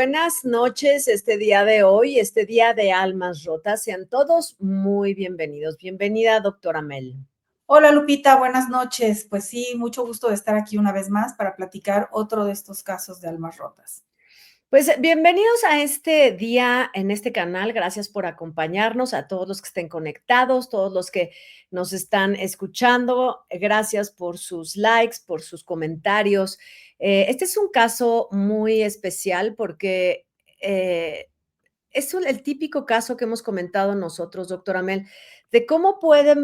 buenas noches este día de hoy, este día de almas rotas. Sean todos muy bienvenidos. Bienvenida, doctora Mel. Hola Lupita, buenas noches. Pues sí, mucho gusto de estar aquí una vez más para platicar otro de estos casos de almas rotas. Pues bienvenidos a este día en este canal. Gracias por acompañarnos, a todos los que estén conectados, todos los que nos están escuchando. Gracias por sus likes, por sus comentarios. Este es un caso muy especial porque es el típico caso que hemos comentado nosotros, doctora Mel, de cómo puede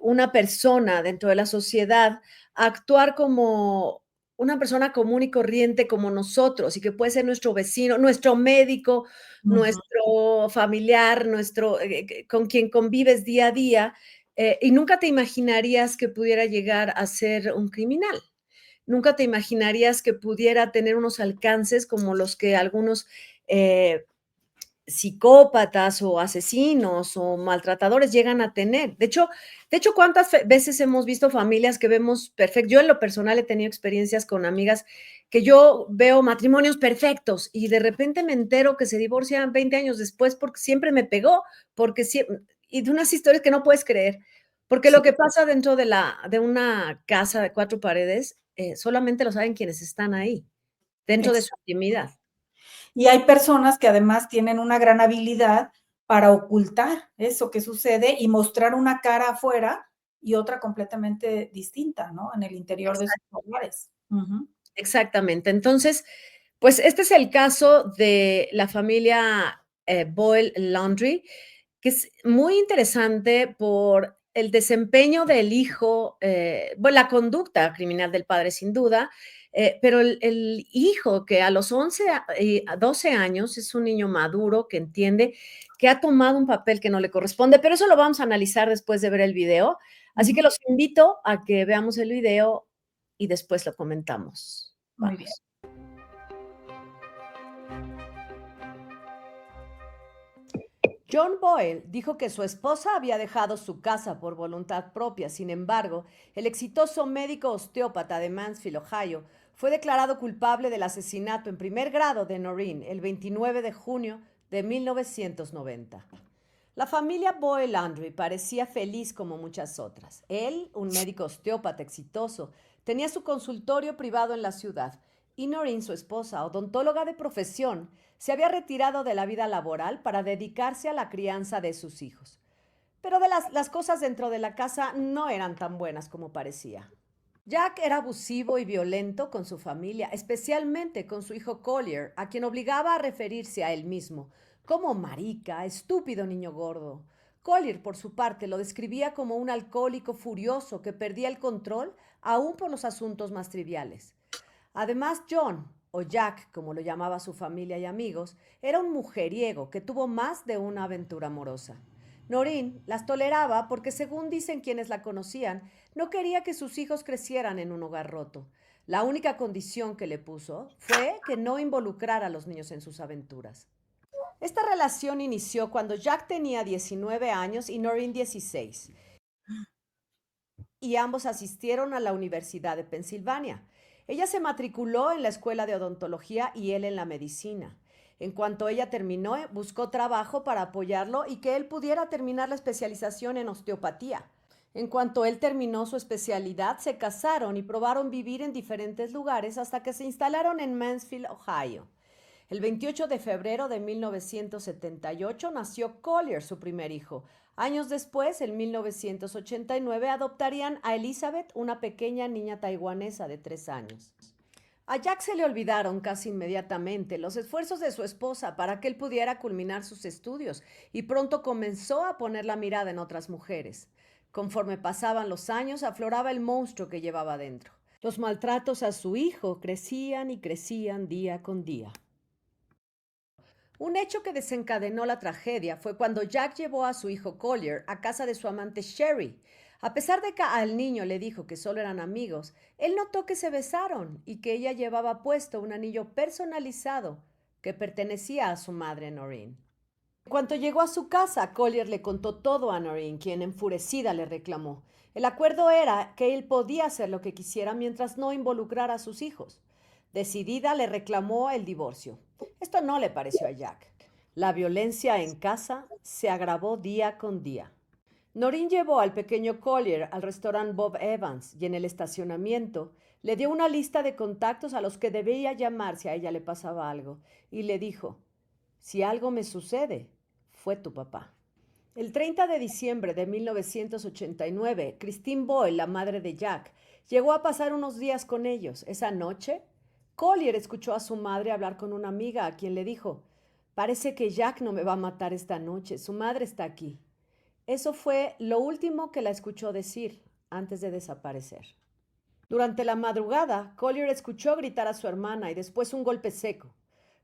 una persona dentro de la sociedad actuar como una persona común y corriente como nosotros y que puede ser nuestro vecino, nuestro médico, Ujú. nuestro familiar, con quien convives día a día, y nunca te imaginarías que pudiera llegar a ser un criminal. Nunca te imaginarías que pudiera tener unos alcances como los que algunos eh, psicópatas o asesinos o maltratadores llegan a tener. De hecho, ¿cuántas veces hemos visto familias que vemos perfecto? Yo en lo personal he tenido experiencias con amigas que yo veo matrimonios perfectos y de repente me entero que se divorcian 20 años después porque siempre me pegó, y de unas historias que no puedes creer, porque Sí, lo que pasa dentro de una casa de cuatro paredes, solamente lo saben quienes están ahí, dentro de su exacto. intimidad. Y hay personas que además tienen una gran habilidad para ocultar eso que sucede y mostrar una cara afuera y otra completamente distinta, ¿no? En el interior de sus hogares. Ujú. Exactamente. Entonces, pues este es el caso de la familia Boyle Laundrie, que es muy interesante por el desempeño del hijo, bueno, la conducta criminal del padre, sin duda, pero el hijo que a los 11 a 12 años es un niño maduro que entiende que ha tomado un papel que no le corresponde, pero eso lo vamos a analizar después de ver el video. Así que Ujú. los invito a que veamos el video y después lo comentamos. Muy bien. Vamos. John Boyle dijo que su esposa había dejado su casa por voluntad propia. Sin embargo, el exitoso médico osteópata de Mansfield, Ohio, fue declarado culpable del asesinato en primer grado de Noreen el 29 de junio de 1990. La familia Boyle Landry parecía feliz como muchas otras. Él, un médico osteópata exitoso, tenía su consultorio privado en la ciudad y Noreen, su esposa, odontóloga de profesión, se había retirado de la vida laboral para dedicarse a la crianza de sus hijos. Pero las cosas dentro de la casa no eran tan buenas como parecía. Jack era abusivo y violento con su familia, especialmente con su hijo Collier, a quien obligaba a referirse a él mismo como marica, estúpido niño gordo. Collier, por su parte, lo describía como un alcohólico furioso que perdía el control aún por los asuntos más triviales. Además, John, o Jack, como lo llamaba su familia y amigos, era un mujeriego que tuvo más de una aventura amorosa. Noreen las toleraba porque, según dicen quienes la conocían, no quería que sus hijos crecieran en un hogar roto. La única condición que le puso fue que no involucrara a los niños en sus aventuras. Esta relación inició cuando Jack tenía 19 años y Noreen 16, y ambos asistieron a la Universidad de Pensilvania. Ella se matriculó en la escuela de odontología y él en la medicina. En cuanto ella terminó, buscó trabajo para apoyarlo y que él pudiera terminar la especialización en osteopatía. En cuanto él terminó su especialidad, se casaron y probaron vivir en diferentes lugares hasta que se instalaron en Mansfield, Ohio. El 28 de febrero de 1978 nació Collier, su primer hijo. Años después, en 1989, adoptarían a Elizabeth, una pequeña niña taiwanesa de 3 años. A Jack se le olvidaron casi inmediatamente los esfuerzos de su esposa para que él pudiera culminar sus estudios y pronto comenzó a poner la mirada en otras mujeres. Conforme pasaban los años, afloraba el monstruo que llevaba dentro. Los maltratos a su hijo crecían y crecían día con día. Un hecho que desencadenó la tragedia fue cuando Jack llevó a su hijo Collier a casa de su amante Sherry. A pesar de que al niño le dijo que solo eran amigos, él notó que se besaron y que ella llevaba puesto un anillo personalizado que pertenecía a su madre Noreen. En cuanto llegó a su casa, Collier le contó todo a Noreen, quien enfurecida le reclamó. El acuerdo era que él podía hacer lo que quisiera mientras no involucrara a sus hijos. Decidida, le reclamó el divorcio. Esto no le pareció a Jack. La violencia en casa se agravó día con día. Noreen llevó al pequeño Collier al restaurante Bob Evans y en el estacionamiento le dio una lista de contactos a los que debía llamar si a ella le pasaba algo y le dijo, si algo me sucede, fue tu papá. El 30 de diciembre de 1989, Christine Boyle, la madre de Jack, llegó a pasar unos días con ellos. Esa noche, Collier escuchó a su madre hablar con una amiga a quien le dijo, parece que Jack no me va a matar esta noche, su madre está aquí. Eso fue lo último que la escuchó decir antes de desaparecer. Durante la madrugada, Collier escuchó gritar a su hermana y después un golpe seco.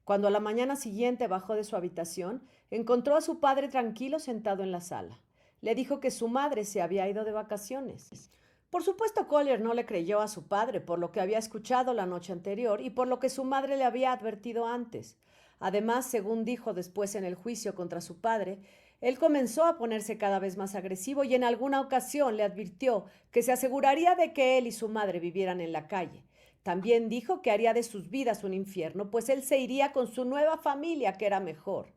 Cuando a la mañana siguiente bajó de su habitación, encontró a su padre tranquilo sentado en la sala. Le dijo que su madre se había ido de vacaciones. Por supuesto, Collier no le creyó a su padre por lo que había escuchado la noche anterior y por lo que su madre le había advertido antes. Además, según dijo después en el juicio contra su padre, él comenzó a ponerse cada vez más agresivo y en alguna ocasión le advirtió que se aseguraría de que él y su madre vivieran en la calle. También dijo que haría de sus vidas un infierno, pues él se iría con su nueva familia, que era mejor.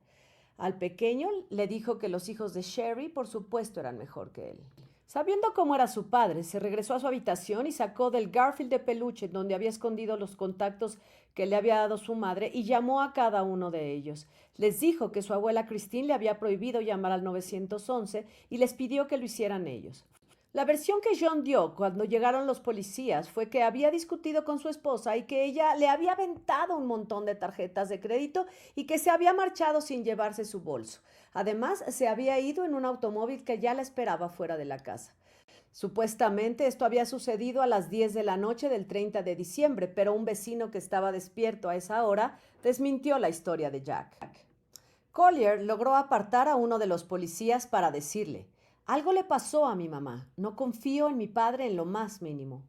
Al pequeño le dijo que los hijos de Sherry, por supuesto, eran mejor que él. Sabiendo cómo era su padre, se regresó a su habitación y sacó del Garfield de peluche donde había escondido los contactos que le había dado su madre y llamó a cada uno de ellos. Les dijo que su abuela Christine le había prohibido llamar al 911 y les pidió que lo hicieran ellos. La versión que John dio cuando llegaron los policías fue que había discutido con su esposa y que ella le había aventado un montón de tarjetas de crédito y que se había marchado sin llevarse su bolso. Además, se había ido en un automóvil que ya la esperaba fuera de la casa. Supuestamente esto había sucedido a las 10 de la noche del 30 de diciembre, pero un vecino que estaba despierto a esa hora desmintió la historia de Jack. Collier logró apartar a uno de los policías para decirle, algo le pasó a mi mamá, no confío en mi padre en lo más mínimo.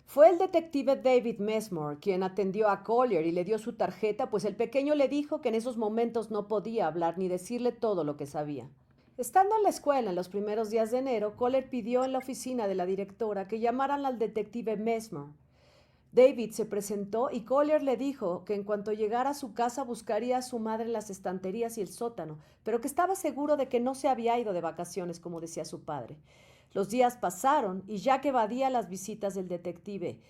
Fue el detective David Messmore quien atendió a Collier y le dio su tarjeta, pues el pequeño le dijo que en esos momentos no podía hablar ni decirle todo lo que sabía. Estando en la escuela en los primeros días de enero, Collier pidió en la oficina de la directora que llamaran al detective Messmore. David se presentó y Collier le dijo que en cuanto llegara a su casa buscaría a su madre en las estanterías y el sótano, pero que estaba seguro de que no se había ido de vacaciones, como decía su padre. Los días pasaron y Jack evadía las visitas del detective.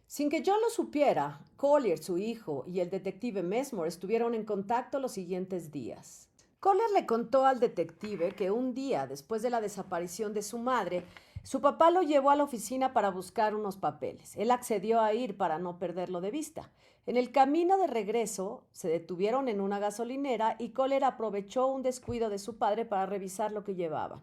Sin que John lo supiera, Collier, su hijo, y el detective Messmore estuvieron en contacto los siguientes días. Collier le contó al detective que un día, después de la desaparición de su madre, su papá lo llevó a la oficina para buscar unos papeles. Él accedió a ir para no perderlo de vista. En el camino de regreso, se detuvieron en una gasolinera y Collier aprovechó un descuido de su padre para revisar lo que llevaba.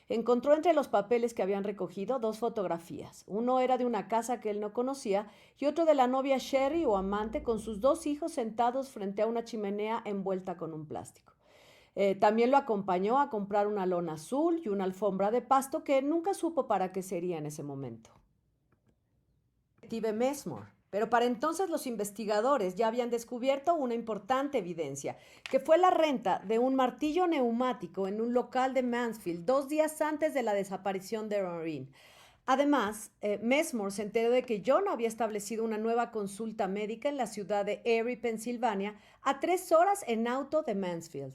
Encontró entre los papeles que habían recogido dos fotografías. Uno era de una casa que él no conocía y otro de la novia Sherry o amante con sus dos hijos sentados frente a una chimenea envuelta con un plástico. También lo acompañó a comprar una lona azul y una alfombra de pasto que nunca supo para qué sería en ese momento. Detective Messmore. Pero para entonces los investigadores ya habían descubierto una importante evidencia, que fue la renta de un martillo neumático en un local de Mansfield 2 días antes de la desaparición de Noreen. Además, Messmore se enteró de que John había establecido una nueva consulta médica en la ciudad de Erie, Pensilvania, a 3 horas en auto de Mansfield.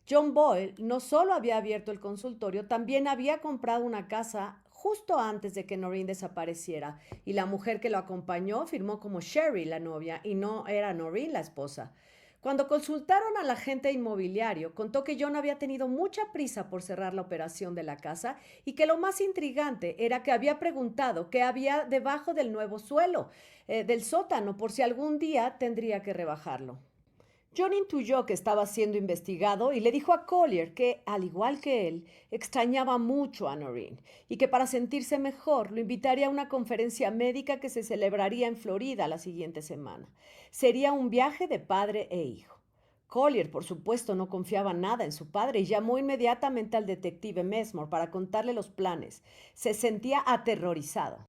John Boyle no solo había abierto el consultorio, también había comprado una casa justo antes de que Noreen desapareciera, y la mujer que lo acompañó firmó como Sherry, la novia, y no era Noreen, la esposa. Cuando consultaron al agente inmobiliario, contó que John había tenido mucha prisa por cerrar la operación de la casa y que lo más intrigante era que había preguntado qué había debajo del nuevo suelo, del sótano, por si algún día tendría que rebajarlo. John intuyó que estaba siendo investigado y le dijo a Collier que, al igual que él, extrañaba mucho a Noreen y que para sentirse mejor lo invitaría a una conferencia médica que se celebraría en Florida la siguiente semana. Sería un viaje de padre e hijo. Collier, por supuesto, no confiaba nada en su padre y llamó inmediatamente al detective Messmore para contarle los planes. Se sentía aterrorizado.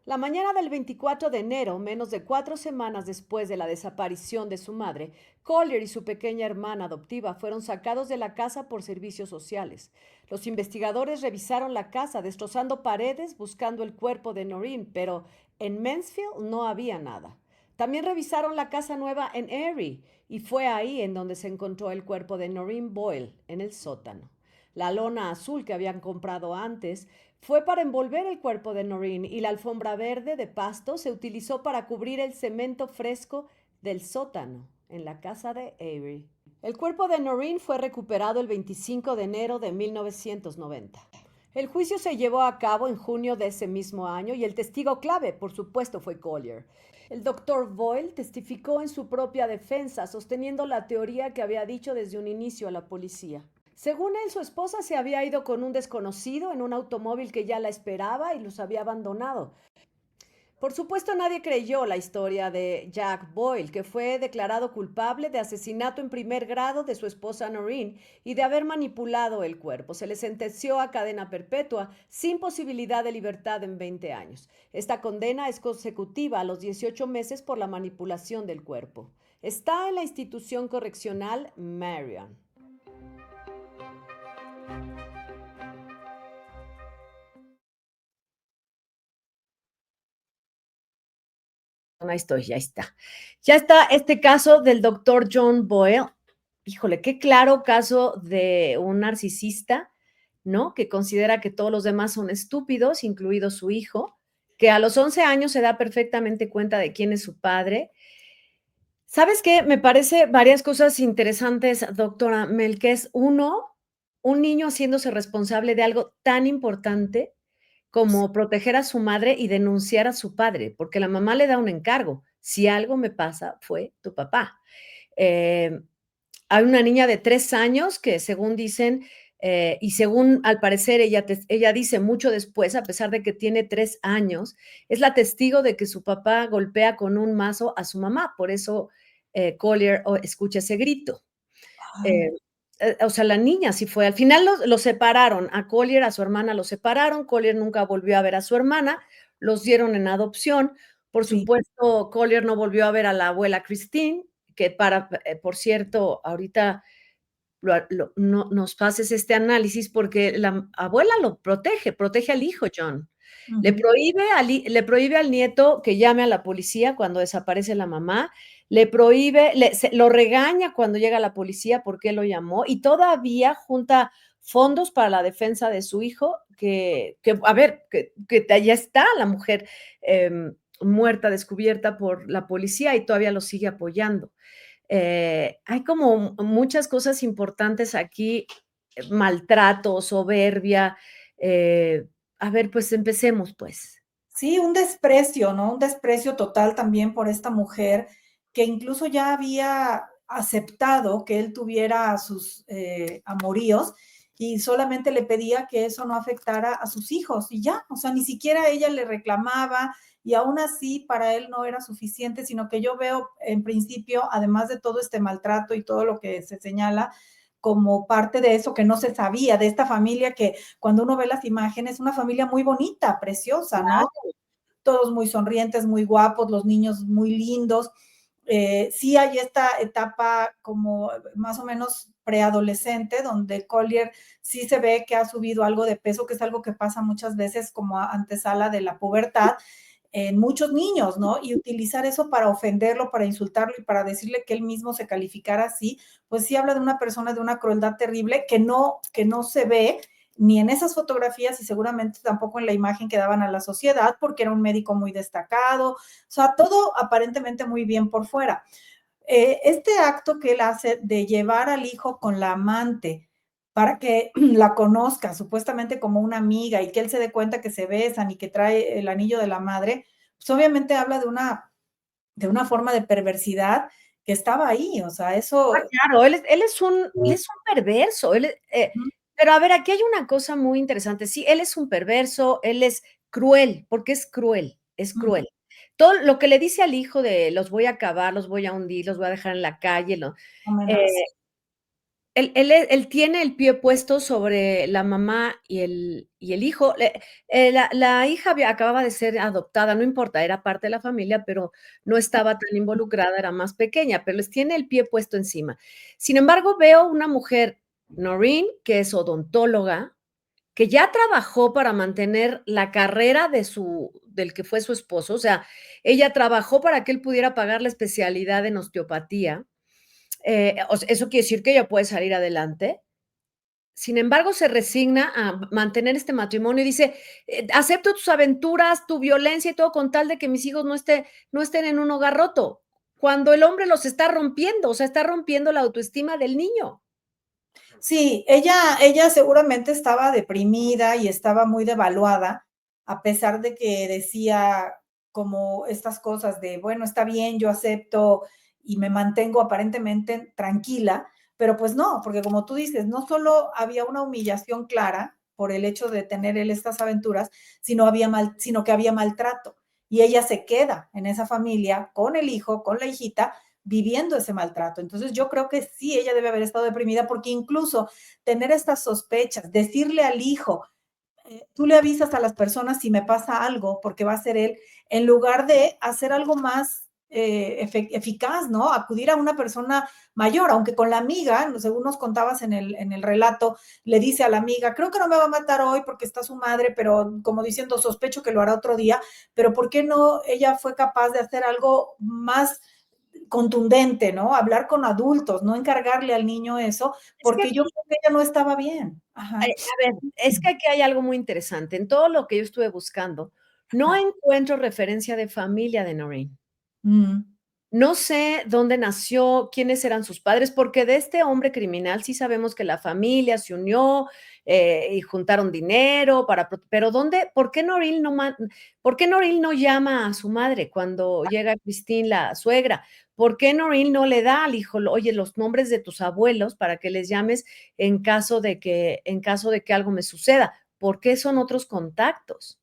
La mañana del 24 de enero, menos de 4 semanas después de la desaparición de su madre, Collier y su pequeña hermana adoptiva fueron sacados de la casa por servicios sociales. Los investigadores revisaron la casa, destrozando paredes buscando el cuerpo de Noreen, pero en Mansfield no había nada. También revisaron la casa nueva en Erie y fue ahí en donde se encontró el cuerpo de Noreen Boyle en el sótano. La lona azul que habían comprado antes fue para envolver el cuerpo de Noreen y la alfombra verde de pasto se utilizó para cubrir el cemento fresco del sótano en la casa de Avery. El cuerpo de Noreen fue recuperado el 25 de enero de 1990. El juicio se llevó a cabo en junio de ese mismo año y el testigo clave, por supuesto, fue Collier. El doctor Boyle testificó en su propia defensa, sosteniendo la teoría que había dicho desde un inicio a la policía. Según él, su esposa se había ido con un desconocido en un automóvil que ya la esperaba y los había abandonado. Por supuesto, nadie creyó la historia de Jack Boyle, que fue declarado culpable de asesinato en primer grado de su esposa Noreen y de haber manipulado el cuerpo. Se le sentenció a cadena perpetua sin posibilidad de libertad en 20 años. Esta condena es consecutiva a los 18 meses por la manipulación del cuerpo. Está en la institución correccional Marion. Ahí estoy, ya está. Ya está este caso del doctor John Boyle. Híjole, qué claro caso de un narcisista, ¿no? Que considera que todos los demás son estúpidos, incluido su hijo, que a los 11 años se da perfectamente cuenta de quién es su padre. ¿Sabes qué? Me parece varias cosas interesantes, doctora Mel, que es uno, un niño haciéndose responsable de algo tan importante como proteger a su madre y denunciar a su padre, porque la mamá le da un encargo. Si algo me pasa, fue tu papá. Eh, Hay una niña de 3 años que según dicen, y según al parecer ella dice mucho después, a pesar de que tiene 3 años, es la testigo de que su papá golpea con un mazo a su mamá. Por eso Collier escucha ese grito. Ay, Eh, o sea, la niña sí fue. Al final los separaron. A Collier, a su hermana, los separaron. Collier nunca volvió a ver a su hermana. Los dieron en adopción. Por sí. supuesto, Collier no volvió a ver a la abuela Christine, que por cierto, ahorita no, nos pases este análisis porque la abuela lo protege al hijo, John. Ujú. Le prohíbe al nieto que llame a la policía cuando desaparece la mamá, le prohíbe, lo regaña cuando llega la policía porque lo llamó y todavía junta fondos para la defensa de su hijo, a ver, que ya está la mujer muerta, descubierta por la policía y todavía lo sigue apoyando. Hay como muchas cosas importantes aquí, maltrato, soberbia. eh, a ver, pues empecemos, pues. Sí, un desprecio, ¿no? Un desprecio total también por esta mujer que incluso ya había aceptado que él tuviera sus amoríos y solamente le pedía que eso no afectara a sus hijos y ya, o sea, ni siquiera ella le reclamaba y aún así para él no era suficiente, sino que yo veo en principio, además de todo este maltrato y todo lo que se señala, como parte de eso que no se sabía, de esta familia que cuando uno ve las imágenes, una familia muy bonita, preciosa, ¿no? Todos muy sonrientes, muy guapos, los niños muy lindos. Sí hay esta etapa como más o menos preadolescente, donde Collier sí se ve que ha subido algo de peso, que es algo que pasa muchas veces como antesala de la pubertad en muchos niños, ¿no? Y utilizar eso para ofenderlo, para insultarlo y para decirle que él mismo se calificara así, pues sí habla de una persona de una crueldad terrible que no se ve ni en esas fotografías y seguramente tampoco en la imagen que daban a la sociedad, porque era un médico muy destacado, o sea, todo aparentemente muy bien por fuera. Este acto que él hace de llevar al hijo con la amante para que la conozca supuestamente como una amiga y que él se dé cuenta que se besan y que trae el anillo de la madre, pues obviamente habla de una forma de perversidad que estaba ahí, o sea, eso... Claro, él es un perverso. Pero a ver, aquí hay una cosa muy interesante. Sí, él es un perverso, él es cruel, porque es cruel, es Ujú, cruel. Todo lo que le dice al hijo de los voy a acabar, los voy a hundir, los voy a dejar en la calle, eh, amenaza. él tiene el pie puesto sobre la mamá y el hijo. La hija acababa de ser adoptada, no importa, era parte de la familia, pero no estaba tan involucrada, era más pequeña, pero les tiene el pie puesto encima. Sin embargo, veo una mujer, Noreen, que es odontóloga, que ya trabajó para mantener la carrera del que fue su esposo, o sea, ella trabajó para que él pudiera pagar la especialidad en osteopatía. O sea, eso quiere decir que ella puede salir adelante. Sin embargo, se resigna a mantener este matrimonio y dice, acepto tus aventuras, tu violencia y todo con tal de que mis hijos no estén en un hogar roto, cuando el hombre los está rompiendo, o sea, está rompiendo la autoestima del niño. Sí, ella seguramente estaba deprimida y estaba muy devaluada, a pesar de que decía como estas cosas de, bueno, está bien, yo acepto y me mantengo aparentemente tranquila, pero pues no, porque como tú dices, no solo había una humillación clara por el hecho de tener él estas aventuras, sino que había maltrato. Y ella se queda en esa familia con el hijo, con la hijita, viviendo ese maltrato. Entonces yo creo que sí, ella debe haber estado deprimida porque incluso tener estas sospechas, decirle al hijo, tú le avisas a las personas si me pasa algo, porque va a ser él, en lugar de hacer algo más eficaz, ¿no? Acudir a una persona mayor, aunque con la amiga, según nos contabas en el relato, le dice a la amiga, creo que no me va a matar hoy porque está su madre, pero como diciendo, sospecho que lo hará otro día, pero ¿por qué no ella fue capaz de hacer algo más contundente, ¿no? Hablar con adultos, no encargarle al niño eso, Es que porque yo aquí, creo que ella no estaba bien. Ajá. a ver, es que aquí hay algo muy interesante. En todo lo que yo estuve buscando, no encuentro referencia de familia de Noreen. Mm, No sé dónde nació, quiénes eran sus padres, porque de este hombre criminal sí sabemos que la familia se unió y juntaron dinero pero ¿dónde? ¿Por qué Noreen no llama a su madre cuando llega Christine, la suegra? ¿Por qué Noreen no le da al hijo, oye, los nombres de tus abuelos para que les llames en caso de que algo me suceda? ¿Por qué son otros contactos?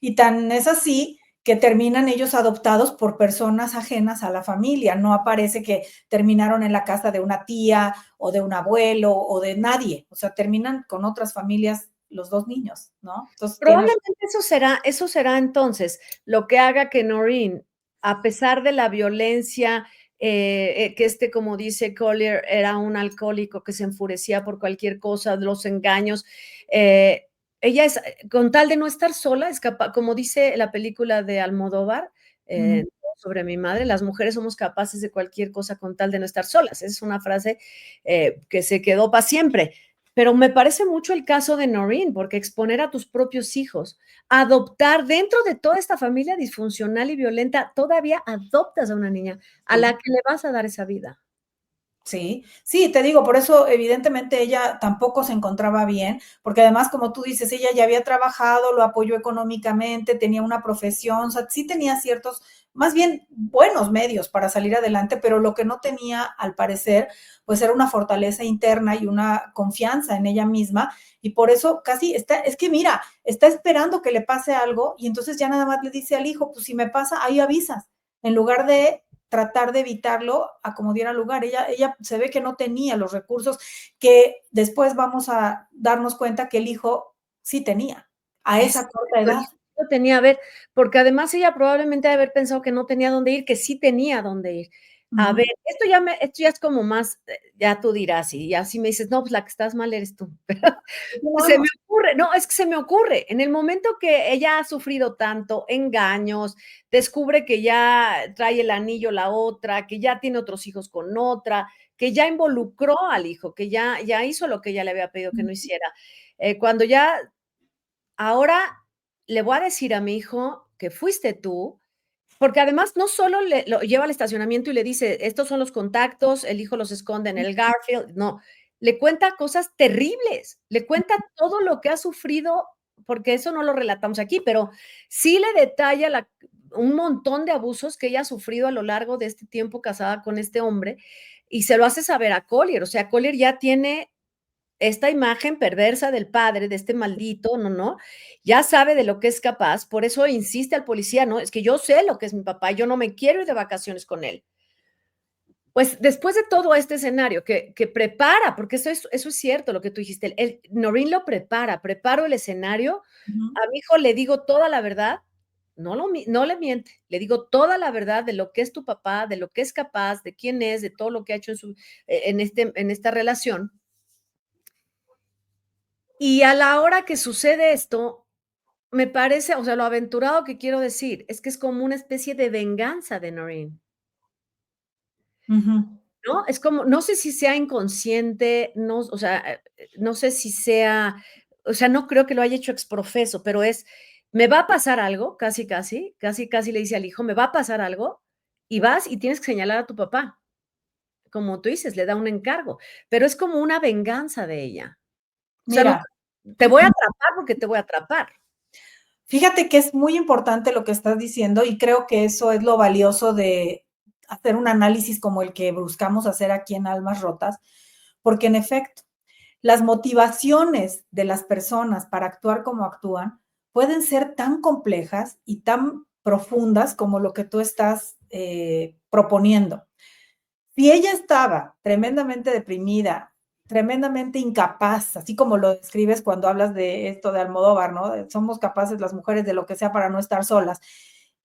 y tan es así que terminan ellos adoptados por personas ajenas a la familia. No aparece que terminaron en la casa de una tía o de un abuelo o de nadie. O sea, terminan con otras familias los dos niños, ¿no? Entonces tienes. Probablemente eso será entonces lo que haga que Noreen, a pesar de la violencia, que como dice Collier, era un alcohólico que se enfurecía por cualquier cosa, los engaños, ella es, con tal de no estar sola, es capaz, como dice la película de Almodóvar, Mm. sobre mi madre, las mujeres somos capaces de cualquier cosa con tal de no estar solas. Es una frase que se quedó para siempre. Pero me parece mucho el caso de Noreen, porque exponer a tus propios hijos, adoptar dentro de toda esta familia disfuncional y violenta, todavía adoptas a una niña a la Sí. que le vas a dar esa vida. Sí, sí, te digo, por eso evidentemente ella tampoco se encontraba bien, porque además, como tú dices, ella ya había trabajado, lo apoyó económicamente, tenía una profesión, o sea, sí tenía ciertos, más bien buenos medios para salir adelante, pero lo que no tenía, al parecer, pues era una fortaleza interna y una confianza en ella misma, y por eso casi está, es que mira, está esperando que le pase algo y entonces ya nada más le dice al hijo, pues si me pasa, ahí avisas, en lugar de tratar de evitarlo a como diera lugar. Ella se ve que no tenía los recursos que después vamos a darnos cuenta que el hijo sí tenía a esa corta Exacto, edad. y lo tenía, a ver, porque además ella probablemente debe haber pensado que no tenía dónde ir, que sí tenía dónde ir. A ver, Ujú. esto ya es como más, ya tú dirás, y así me dices, no, pues la que estás mal eres tú. Se me Continuamos. ocurre, no, es que se me ocurre, en el momento que ella ha sufrido tanto, engaños, descubre que ya trae el anillo la otra, que ya tiene otros hijos con otra, que ya involucró al hijo, que ya hizo lo que ella le había pedido que no hiciera. Cuando ya, ahora le voy a decir a mi hijo que fuiste tú, porque además no solo lo lleva al estacionamiento y le dice, estos son los contactos, el hijo los esconde en el Garfield, no, le cuenta cosas terribles, le cuenta todo lo que ha sufrido, porque eso no lo relatamos aquí, pero sí le detalla un montón de abusos que ella ha sufrido a lo largo de este tiempo casada con este hombre y se lo hace saber a Collier, o sea, Collier ya tiene esta imagen perversa del padre, de este maldito, no, ya sabe de lo que es capaz, por eso insiste al policía, no, es que yo sé lo que es mi papá, yo no me quiero ir de vacaciones con él. Pues después de todo este escenario que prepara, porque eso es cierto lo que tú dijiste, Noreen lo preparo el escenario, Ujú. a mi hijo le digo toda la verdad, no le miente, le digo toda la verdad de lo que es tu papá, de lo que es capaz, de quién es, de todo lo que ha hecho en esta relación. Y a la hora que sucede esto, me parece, o sea, lo aventurado que quiero decir, es que es como una especie de venganza de Noreen, Ujú. ¿no? Es como, no sé si sea inconsciente, no, o sea, no sé si sea, o sea, no creo que lo haya hecho exprofeso, pero es, me va a pasar algo, casi, casi, casi, casi le dice al hijo, me va a pasar algo, y vas y tienes que señalar a tu papá, como tú dices, le da un encargo, pero es como una venganza de ella. O sea, no, Mira, te voy a atrapar porque te voy a atrapar. fíjate que es muy importante lo que estás diciendo y creo que eso es lo valioso de hacer un análisis como el que buscamos hacer aquí en Almas Rotas, porque en efecto, las motivaciones de las personas para actuar como actúan pueden ser tan complejas y tan profundas como lo que tú estás proponiendo. Si ella estaba tremendamente deprimida, tremendamente incapaz, así como lo describes cuando hablas de esto de Almodóvar, ¿no? Somos capaces las mujeres de lo que sea para no estar solas.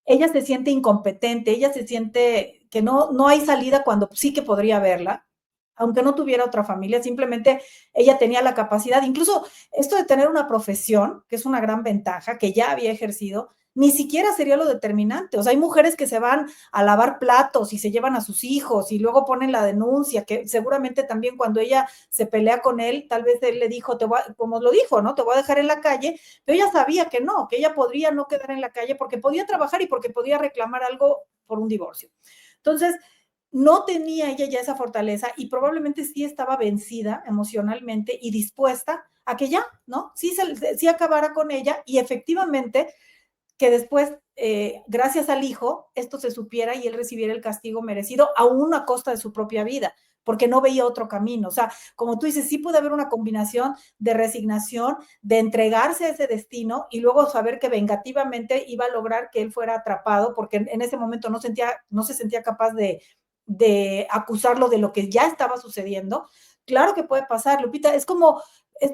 Ella se siente incompetente, ella se siente que no hay salida cuando sí que podría verla, aunque no tuviera otra familia, simplemente ella tenía la capacidad, incluso esto de tener una profesión, que es una gran ventaja, que ya había ejercido, ni siquiera sería lo determinante. O sea, hay mujeres que se van a lavar platos y se llevan a sus hijos y luego ponen la denuncia, que seguramente también cuando ella se pelea con él, tal vez él le dijo, como lo dijo, ¿no? Te voy a dejar en la calle, pero ella sabía que no, que ella podría no quedar en la calle porque podía trabajar y porque podía reclamar algo por un divorcio. Entonces, no tenía ella ya esa fortaleza y probablemente sí estaba vencida emocionalmente y dispuesta a que ya, ¿no? Sí acabara con ella y efectivamente que después, gracias al hijo, esto se supiera y él recibiera el castigo merecido, aún a costa de su propia vida, porque no veía otro camino. O sea, como tú dices, sí puede haber una combinación de resignación, de entregarse a ese destino y luego saber que vengativamente iba a lograr que él fuera atrapado, porque en ese momento no se sentía capaz de acusarlo de lo que ya estaba sucediendo. Claro que puede pasar, Lupita, es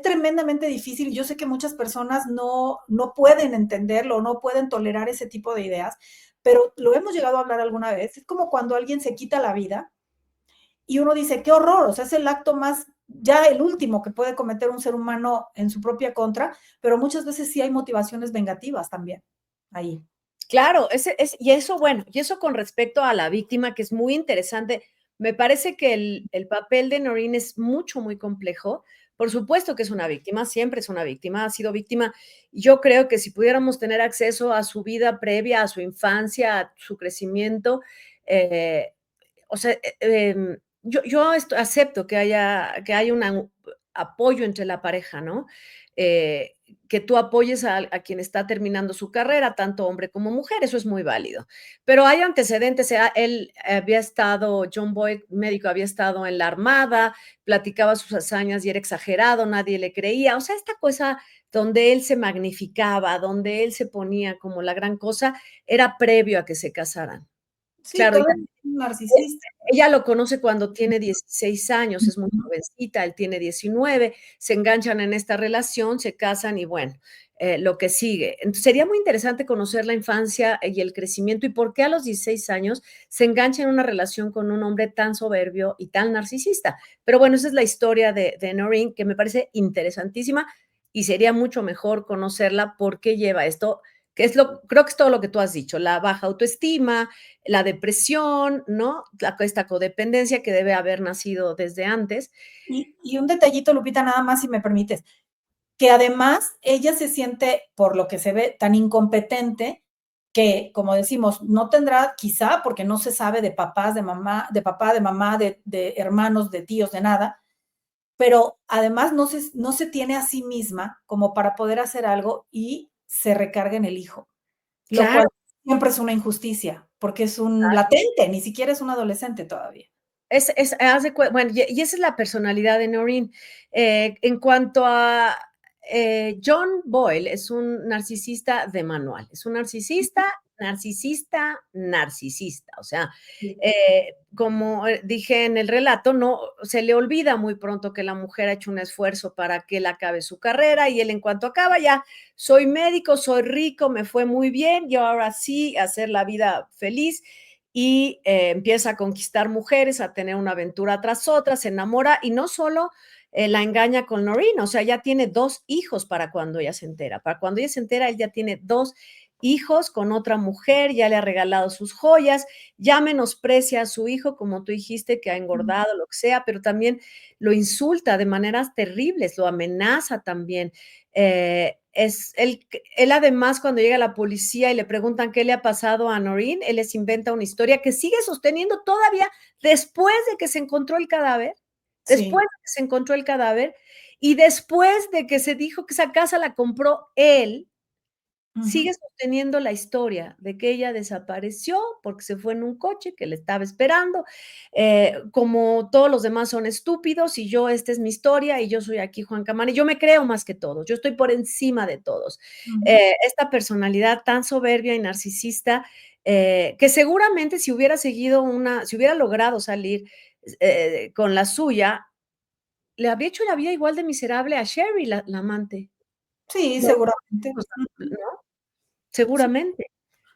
tremendamente difícil. Yo sé que muchas personas no pueden entenderlo, no pueden tolerar ese tipo de ideas, pero lo hemos llegado a hablar alguna vez. Es como cuando alguien se quita la vida y uno dice, qué horror, o sea, es el acto más, ya el último que puede cometer un ser humano en su propia contra, pero muchas veces sí hay motivaciones vengativas también ahí. Claro, y eso, bueno, y eso con respecto a la víctima, que es muy interesante. Me parece que el papel de Noreen es mucho, muy complejo. Por supuesto que es una víctima, siempre es una víctima, ha sido víctima. Yo creo que si pudiéramos tener acceso a su vida previa, a su infancia, a su crecimiento, eh, o sea, acepto que haya un apoyo entre la pareja, ¿no? Eh, que tú apoyes a quien está terminando su carrera, tanto hombre como mujer, eso es muy válido. Pero hay antecedentes, él había estado, John Boyd, médico, había estado en la Armada, platicaba sus hazañas y era exagerado, nadie le creía. O sea, esta cosa donde él se magnificaba, donde él se ponía como la gran cosa, era previo a que se casaran. Sí, Claro, todo es un narcisista. ella lo conoce cuando tiene 16 años, es muy jovencita, él tiene 19, se enganchan en esta relación, se casan y bueno, lo que sigue. Entonces, sería muy interesante conocer la infancia y el crecimiento y por qué a los 16 años se engancha en una relación con un hombre tan soberbio y tan narcisista. Pero bueno, esa es la historia de Noreen, que me parece interesantísima y sería mucho mejor conocerla por qué lleva esto, que es creo que es todo lo que tú has dicho, la baja autoestima, la depresión, ¿no? Esta codependencia que debe haber nacido desde antes. Y un detallito, Lupita, nada más si me permites, que además ella se siente, por lo que se ve, tan incompetente que, como decimos, no tendrá, quizá porque no se sabe de papás, de mamá, de papá, de mamá, de hermanos, de tíos, de nada, pero además no se tiene a sí misma como para poder hacer algo y se recarga en el hijo, lo Claro, cual siempre es una injusticia, porque es un latente, ni siquiera es un adolescente todavía. bueno, y esa es la personalidad de Noreen. En cuanto a John Boyle, es un narcisista de manual, es un narcisista, narcisista, narcisista. O sea, Sí. como dije en el relato, no se le olvida muy pronto que la mujer ha hecho un esfuerzo para que él acabe su carrera y él en cuanto acaba ya, soy médico, soy rico, me fue muy bien, yo ahora sí hacer la vida feliz y empieza a conquistar mujeres, a tener una aventura tras otra, se enamora y no solo la engaña con Noreen, o sea, ya tiene 2 hijos para cuando ella se entera. Para cuando ella se entera, él ya tiene 2 hijos con otra mujer, ya le ha regalado sus joyas, ya menosprecia a su hijo, como tú dijiste, que ha engordado, lo que sea, pero también lo insulta de maneras terribles, lo amenaza también. Él además, cuando llega a la policía y le preguntan qué le ha pasado a Noreen, él les inventa una historia que sigue sosteniendo todavía después de que se encontró el cadáver, Sí. y después de que se dijo que esa casa la compró él, Ujú. sigue sosteniendo la historia de que ella desapareció porque se fue en un coche que le estaba esperando, como todos los demás son estúpidos y esta es mi historia y yo soy aquí Juan Camán y yo me creo más que todos, yo estoy por encima de todos. Ujú. Esta personalidad tan soberbia y narcisista, que seguramente si hubiera logrado salir con la suya, le habría hecho la vida igual de miserable a Sherry, la amante. Sí, No, seguramente. o sea, Ujú. ¿no? Sí. Seguramente.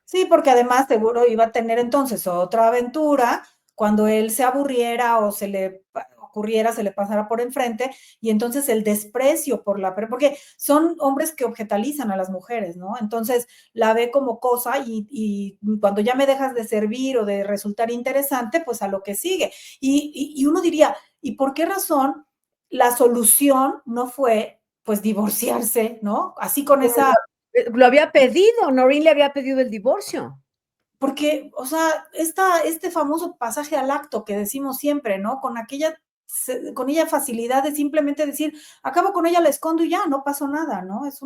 Sí, porque además seguro iba a tener entonces otra aventura cuando él se aburriera o se le ocurriera, se le pasara por enfrente, y entonces el desprecio por porque son hombres que objetalizan a las mujeres, ¿no? Entonces la ve como cosa y cuando ya me dejas de servir o de resultar interesante, pues a lo que sigue. Y uno diría, ¿y por qué razón la solución no fue pues divorciarse, ¿no? Así con Como esa. lo había pedido, Noreen le había pedido el divorcio. Porque, o sea, este famoso pasaje al acto que decimos siempre, ¿no? Con ella facilidad de simplemente decir, acabo con ella, la escondo y ya, no pasó nada, ¿no? Es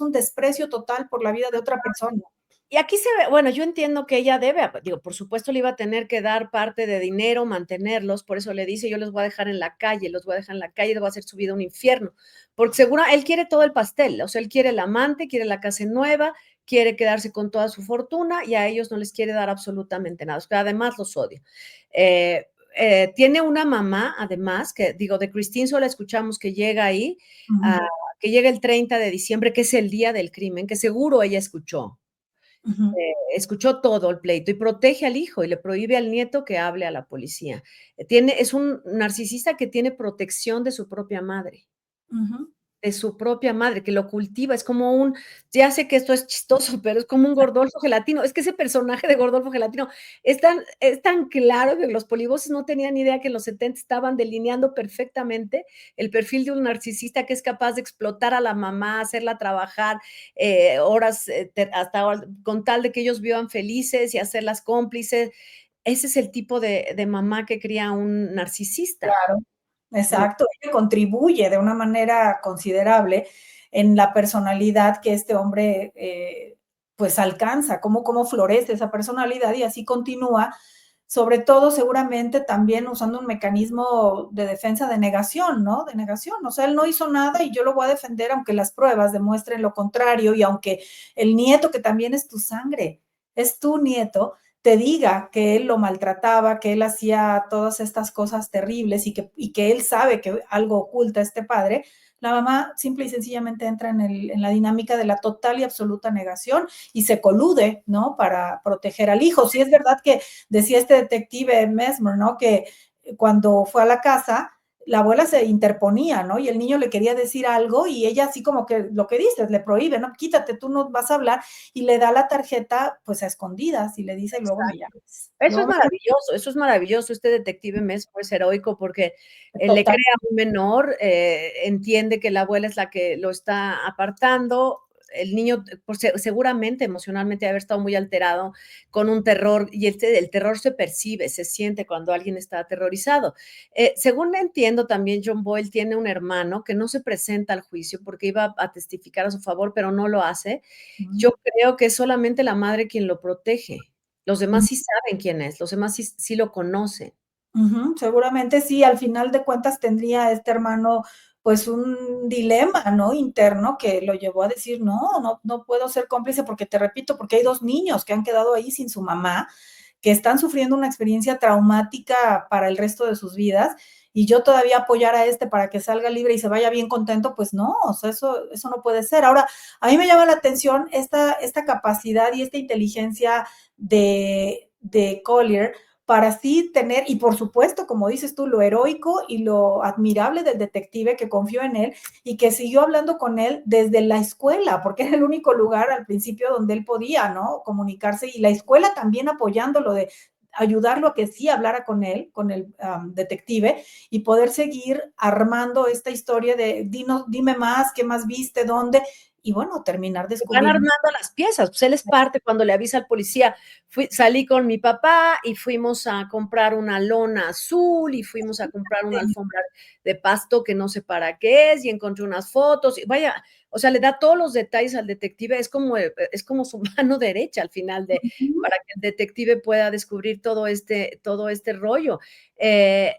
un desprecio total por la vida de otra persona. Y aquí se ve, bueno, yo entiendo que ella debe, digo, por supuesto le iba a tener que dar parte de dinero, mantenerlos, por eso le dice, yo los voy a dejar en la calle, los voy a dejar en la calle, les voy a hacer su vida un infierno, porque seguro él quiere todo el pastel, o sea, él quiere el amante, quiere la casa nueva, quiere quedarse con toda su fortuna y a ellos no les quiere dar absolutamente nada, o sea, además los odia. Tiene una mamá, además, que digo, de Christine solo escuchamos que llega ahí, Ujú, que llega el 30 de diciembre, que es el día del crimen, que seguro ella ujú, escuchó todo el pleito y protege al hijo y le prohíbe al nieto que hable a la policía. Es un narcisista que tiene protección ujú. de su propia madre, que lo cultiva, es como ya sé que esto es chistoso, pero es como un Gordolfo Gelatino, es que ese personaje de Gordolfo Gelatino es tan claro que los polivoces no tenían idea que en los 70 estaban delineando perfectamente el perfil de un narcisista que es capaz de explotar a la mamá, hacerla trabajar horas, con tal de que ellos vivan felices y hacerlas cómplices. Ese es el tipo de mamá que cría un narcisista. Claro, exacto. Ella contribuye de una manera considerable en la personalidad que este hombre, pues alcanza, cómo florece esa personalidad y así continúa, sobre todo seguramente también usando un mecanismo de defensa de negación, ¿no? De negación. O sea, él no hizo nada y yo lo voy a defender aunque las pruebas demuestren lo contrario y aunque el nieto, que también es tu sangre, es tu nieto, te diga que él lo maltrataba, que él hacía todas estas cosas terribles y que él sabe que algo oculta a este padre, la mamá simple y sencillamente entra en la dinámica de la total y absoluta negación y se colude, ¿no? Para proteger al hijo. Sí es verdad que decía este detective Mesmer, ¿no? Que cuando fue a la casa, la abuela se interponía, ¿no? Y el niño le quería decir algo y ella así como que lo que dices, le prohíbe, ¿no? Quítate, tú no vas a hablar y le da la tarjeta pues a escondidas y le dice luego me llamas. Luego Eso es maravilloso. Este detective Mesmo es heroico porque le total. crea a un menor, entiende que la abuela es la que lo está apartando. El niño, seguramente emocionalmente debe haber estado muy alterado con un terror, y el terror se percibe, se siente cuando alguien está aterrorizado. Según entiendo, también John Boyle tiene un hermano que no se presenta al juicio porque iba a testificar a su favor, pero no lo hace. Yo creo que es solamente la madre quien lo protege. Los demás sí saben quién es, los demás sí lo conocen. Ujú, seguramente sí, al final de cuentas tendría este hermano pues un dilema, ¿no? Interno que lo llevó a decir, no puedo ser cómplice porque te repito, porque hay 2 niños que han quedado ahí sin su mamá, que están sufriendo una experiencia traumática para el resto de sus vidas, y yo todavía apoyar a este para que salga libre y se vaya bien contento, pues no, o sea, eso no puede ser. Ahora, a mí me llama la atención esta capacidad y esta inteligencia de Collier para así tener, y por supuesto, como dices tú, lo heroico y lo admirable del detective que confió en él y que siguió hablando con él desde la escuela, porque era el único lugar al principio donde él podía, ¿no? Comunicarse, y la escuela también apoyándolo, de ayudarlo a que sí hablara con él, con el detective, y poder seguir armando esta historia de dime más, qué más viste, dónde, y bueno, terminar Van descubriendo. armando las piezas, pues él es parte cuando le avisa al policía, salí con mi papá y fuimos a comprar una lona azul y fuimos a comprar una alfombra de pasto que no sé para qué es y encontré unas fotos y vaya, o sea, le da todos los detalles al detective, es como su mano derecha al final para que el detective pueda descubrir todo este rollo. Eh,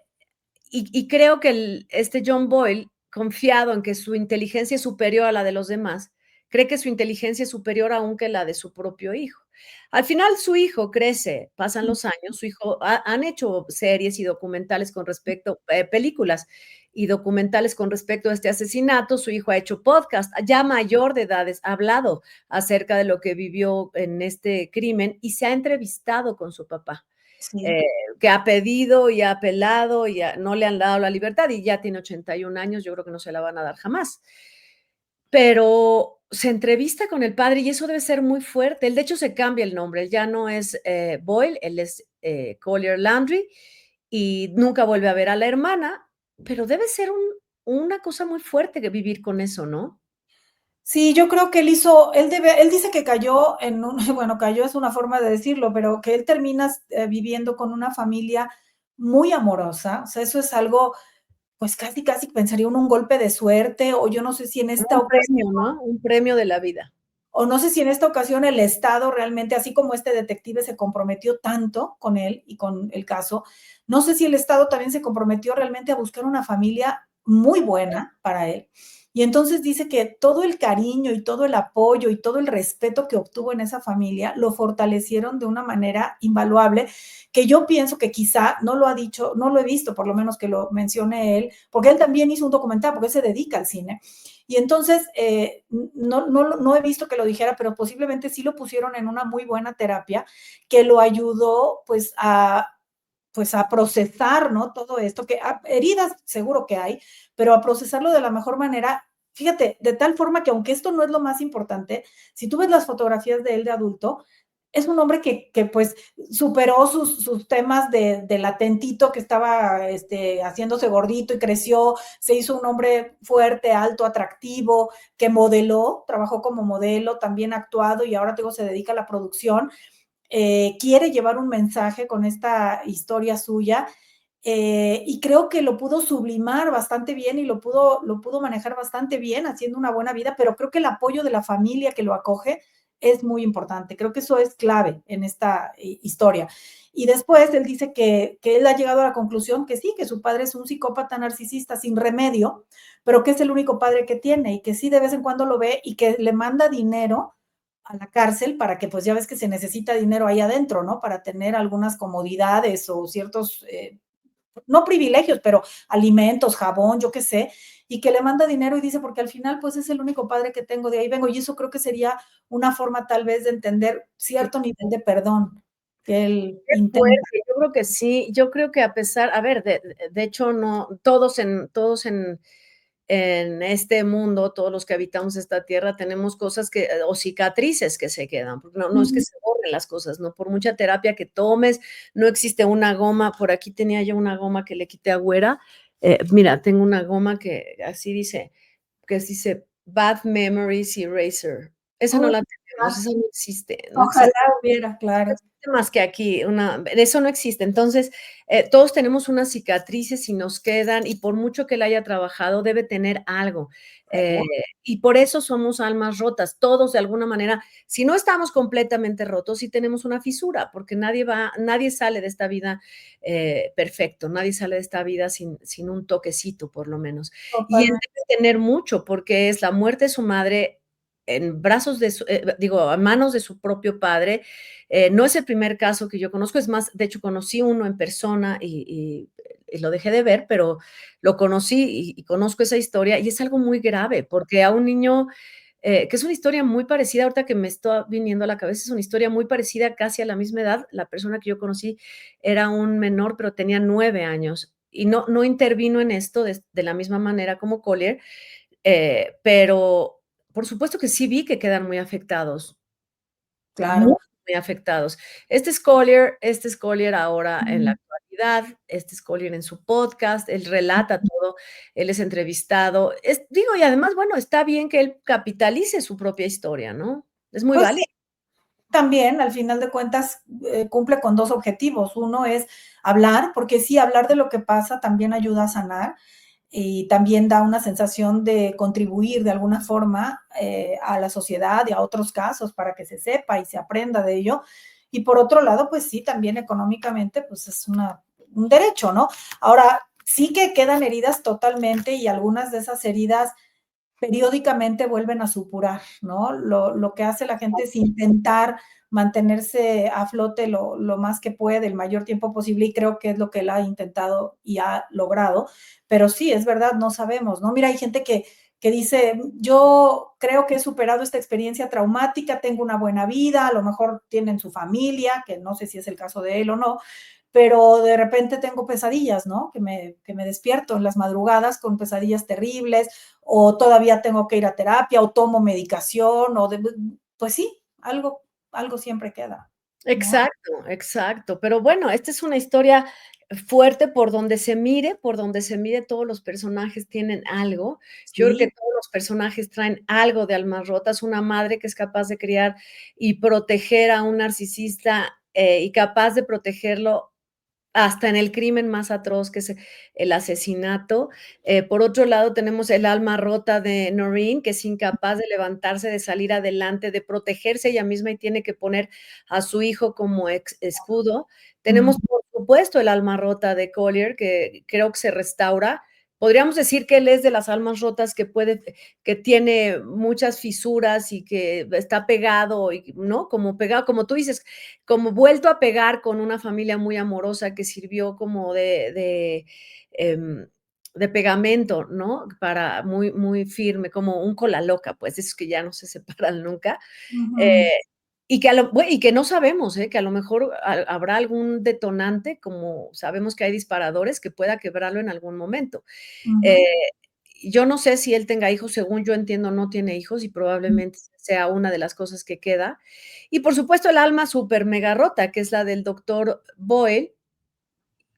y creo que este John Boyle, confiado en que su inteligencia es superior a la de los demás, cree que su inteligencia es superior aún que la de su propio hijo. Al final su hijo crece, pasan los años, su hijo han hecho series y documentales con respecto, películas y documentales con respecto a este asesinato. Su hijo ha hecho podcast, ya mayor de edades, ha hablado acerca de lo que vivió en este crimen y se ha entrevistado con su papá. Sí. Eh, que ha pedido y ha apelado y no le han dado la libertad y ya tiene 81 años, yo creo que no se la van a dar jamás. Pero se entrevista con el padre y eso debe ser muy fuerte. Él, de hecho, se cambia el nombre, él ya no es Boyle, él es Collier Landry y nunca vuelve a ver a la hermana, pero debe ser una cosa muy fuerte que vivir con eso, ¿no? Sí, yo creo que él dice que cayó en un, bueno, cayó es una forma de decirlo, pero que él termina viviendo con una familia muy amorosa. O sea, eso es algo, pues casi, casi pensaría uno un golpe de suerte, o yo no sé si en esta Un ocasión, premio, ¿no? Un premio de la vida. o no sé si en esta ocasión el Estado realmente, así como este detective se comprometió tanto con él y con el caso, no sé si el Estado también se comprometió realmente a buscar una familia muy buena para él. Y entonces dice que todo el cariño y todo el apoyo y todo el respeto que obtuvo en esa familia lo fortalecieron de una manera invaluable, que yo pienso que quizá no lo ha dicho, no lo he visto, por lo menos que lo mencione él, porque él también hizo un documental, porque él se dedica al cine. Y entonces, no he visto que lo dijera, pero posiblemente sí lo pusieron en una muy buena terapia que lo ayudó pues a procesar, ¿no? Todo esto, que heridas seguro que hay, pero a procesarlo de la mejor manera. Fíjate, de tal forma que aunque esto no es lo más importante, si tú ves las fotografías de él de adulto, es un hombre que pues superó sus temas de latentito que estaba haciéndose gordito y creció, se hizo un hombre fuerte, alto, atractivo, que modeló, trabajó como modelo, también ha actuado y ahora se dedica a la producción. Quiere llevar un mensaje con esta historia suya. Y creo que lo pudo sublimar bastante bien y lo pudo manejar bastante bien, haciendo una buena vida, pero creo que el apoyo de la familia que lo acoge es muy importante. Creo que eso es clave en esta historia. Y después él dice que él ha llegado a la conclusión que sí, que su padre es un psicópata narcisista sin remedio, pero que es el único padre que tiene y que sí de vez en cuando lo ve y que le manda dinero a la cárcel para que, pues ya ves que se necesita dinero ahí adentro, ¿no? Para tener algunas comodidades o ciertos, no privilegios, pero alimentos, jabón, yo qué sé, y que le manda dinero y dice, porque al final, pues es el único padre que tengo, de ahí vengo. Y eso creo que sería una forma tal vez de entender cierto nivel de perdón que él Qué intenta. fuerte, yo creo que sí, yo creo que a pesar, a ver, de hecho, no, en este mundo, todos los que habitamos esta tierra, tenemos cosas o cicatrices que se quedan, porque no es que Ujú. se borren las cosas, ¿no? Por mucha terapia que tomes, no existe una goma, por aquí tenía yo una goma que le quité a Güera, mira, tengo una goma que así dice, que dice Bad Memories Eraser. Esa no Oh, la tenemos, esa no existe, no ojalá existe. hubiera, claro. Más que aquí, eso no existe. Entonces, todos tenemos unas cicatrices y nos quedan, y por mucho que él haya trabajado, debe tener algo. Eh, Seguro. y por eso somos almas rotas, todos de alguna manera. Si no estamos completamente rotos, sí tenemos una fisura, porque nadie sale de esta vida perfecto, nadie sale de esta vida sin un toquecito, por lo menos. Y él Totalmente. debe tener mucho, porque es la muerte de su madre en brazos digo, a manos de su propio padre. No es el primer caso que yo conozco, es más, de hecho conocí uno en persona y lo dejé de ver, pero lo conocí y conozco esa historia y es algo muy grave porque a un niño que es una historia muy parecida, ahorita que me está viniendo a la cabeza, es una historia muy parecida, casi a la misma edad. La persona que yo conocí era un menor, pero tenía 9 años y no intervino en esto de la misma manera como Collier, pero por supuesto que sí vi que quedan muy afectados, muy, Claro. muy afectados. Este es Collier ahora en la actualidad, este es Collier en su podcast, él relata todo, él es entrevistado. Digo, y además, bueno, está bien que él capitalice su propia historia, ¿no? Es muy Pues sí, válido. también, al final de cuentas, cumple con 2 objetivos. Uno es hablar, porque sí, hablar de lo que pasa también ayuda a sanar, y también da una sensación de contribuir de alguna forma, a la sociedad y a otros casos para que se sepa y se aprenda de ello. Y por otro lado, pues sí, también económicamente, pues es un derecho, ¿no? Ahora, sí que quedan heridas totalmente y algunas de esas heridas periódicamente vuelven a supurar, ¿no? Lo que hace la gente es intentar mantenerse a flote lo más que puede, el mayor tiempo posible, y creo que es lo que él ha intentado y ha logrado. Pero sí, es verdad, no sabemos, ¿no? Mira, hay gente que dice, yo creo que he superado esta experiencia traumática, tengo una buena vida, a lo mejor tienen su familia, que no sé si es el caso de él o no, pero de repente tengo pesadillas, ¿no? Que me despierto en las madrugadas con pesadillas terribles, o todavía tengo que ir a terapia, o tomo medicación, pues sí, algo siempre queda, ¿no? Exacto, exacto. Pero bueno, esta es una historia fuerte por donde se mire, todos los personajes tienen algo. Yo creo que Sí. todos los personajes traen algo de almas rotas, una madre que es capaz de criar y proteger a un narcisista, y capaz de protegerlo hasta en el crimen más atroz, que es el asesinato. Por otro lado, tenemos el alma rota de Noreen, que es incapaz de levantarse, de salir adelante, de protegerse ella misma y tiene que poner a su hijo como escudo. Ujú, Tenemos, por supuesto, el alma rota de Collier, que creo que se restaura. Podríamos decir que él es de las almas rotas que tiene muchas fisuras y que está pegado, ¿no? Como pegado, como tú dices, como vuelto a pegar con una familia muy amorosa que sirvió como em, de pegamento, ¿no? Para muy firme, como un cola loca, pues, esos que ya no se separan nunca. ujú, Eh, y que no sabemos, que a lo mejor habrá algún detonante, como sabemos que hay disparadores, que pueda quebrarlo en algún momento. Eh, ujú, yo no sé si él tenga hijos, según yo entiendo, no tiene hijos y probablemente sea una de las cosas que queda. Y por supuesto, el alma súper mega rota, que es la del doctor Boyle,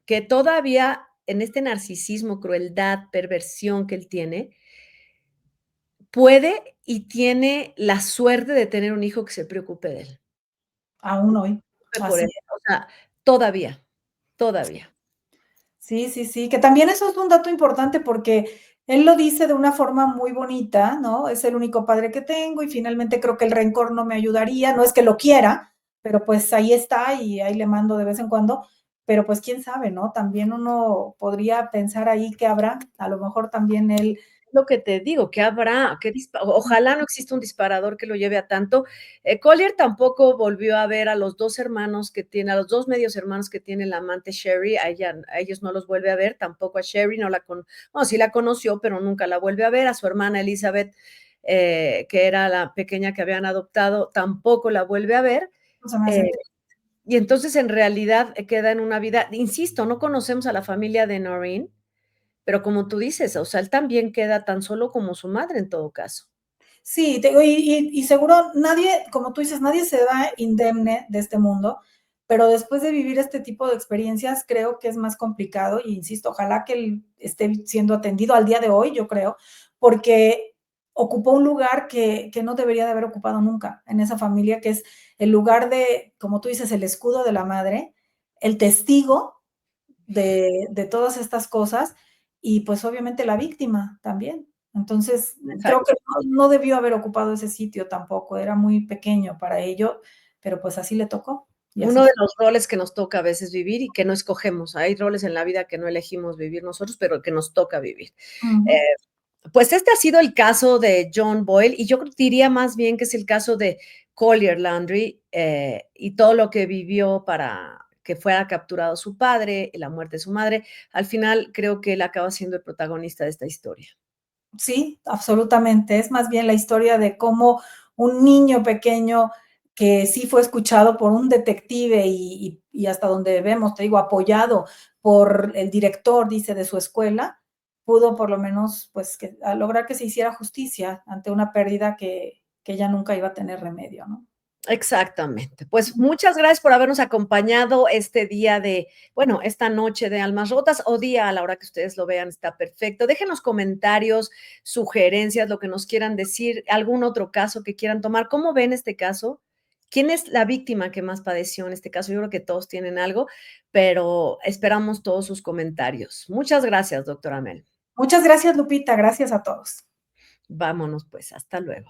que todavía en este narcisismo, crueldad, perversión que él tiene, puede y tiene la suerte de tener un hijo que se preocupe de él, aún hoy, preocupe por así él. es. O sea, todavía, todavía. Sí, sí, sí, que también eso es un dato importante porque él lo dice de una forma muy bonita, ¿no? Es el único padre que tengo y finalmente creo que el rencor no me ayudaría, no es que lo quiera, pero pues ahí está y ahí le mando de vez en cuando, pero pues quién sabe, ¿no? También uno podría pensar ahí que habrá, a lo mejor también él. Lo que te digo, que habrá, ojalá no exista un disparador que lo lleve a tanto. Collier tampoco volvió a ver a los 2 hermanos que tiene, a los 2 medios hermanos que tiene la amante Sherry, a ellos no los vuelve a ver, tampoco a Sherry, bueno, sí la conoció, pero nunca la vuelve a ver, a su hermana Elizabeth, que era la pequeña que habían adoptado, tampoco la vuelve a ver. Se me hace eh, y entonces en realidad queda en una vida, insisto, no conocemos a la familia de Noreen, pero como tú dices, o sea, él también queda tan solo como su madre en todo caso. Sí, te digo, y seguro nadie, como tú dices, nadie se va indemne de este mundo, pero después de vivir este tipo de experiencias, creo que es más complicado, y insisto, ojalá que él esté siendo atendido al día de hoy, yo creo, porque ocupó un lugar que no debería de haber ocupado nunca en esa familia, que es el lugar de, como tú dices, el escudo de la madre, el testigo de todas estas cosas y pues obviamente la víctima también. Entonces, creo que Exacto. no debió haber ocupado ese sitio tampoco, era muy pequeño para ello, pero pues así le tocó y así Uno de fue. los roles que nos toca a veces vivir y que no escogemos. Hay roles en la vida que no elegimos vivir nosotros, pero que nos toca vivir. Ujú. Eh, pues este ha sido el caso de John Boyle y yo diría más bien que es el caso de Collier Landry, y todo lo que vivió para que fuera capturado su padre, la muerte de su madre. Al final creo que él acaba siendo el protagonista de esta historia. Sí, absolutamente. Es más bien la historia de cómo un niño pequeño que sí fue escuchado por un detective y hasta donde vemos, te digo, apoyado por el director, dice, de su escuela, pudo por lo menos, pues, a lograr que se hiciera justicia ante una pérdida que ya nunca iba a tener remedio, ¿no? Exactamente. Pues muchas gracias por habernos acompañado este día de, bueno, esta noche de Almas Rotas o día a la hora que ustedes lo vean, está perfecto. Déjenos comentarios, sugerencias, lo que nos quieran decir, algún otro caso que quieran tomar. ¿Cómo ven este caso? ¿Quién es la víctima que más padeció en este caso? Yo creo que todos tienen algo, pero esperamos todos sus comentarios. Muchas gracias, doctora Mel. Muchas gracias, Lupita. Gracias a todos. Vámonos pues, hasta luego.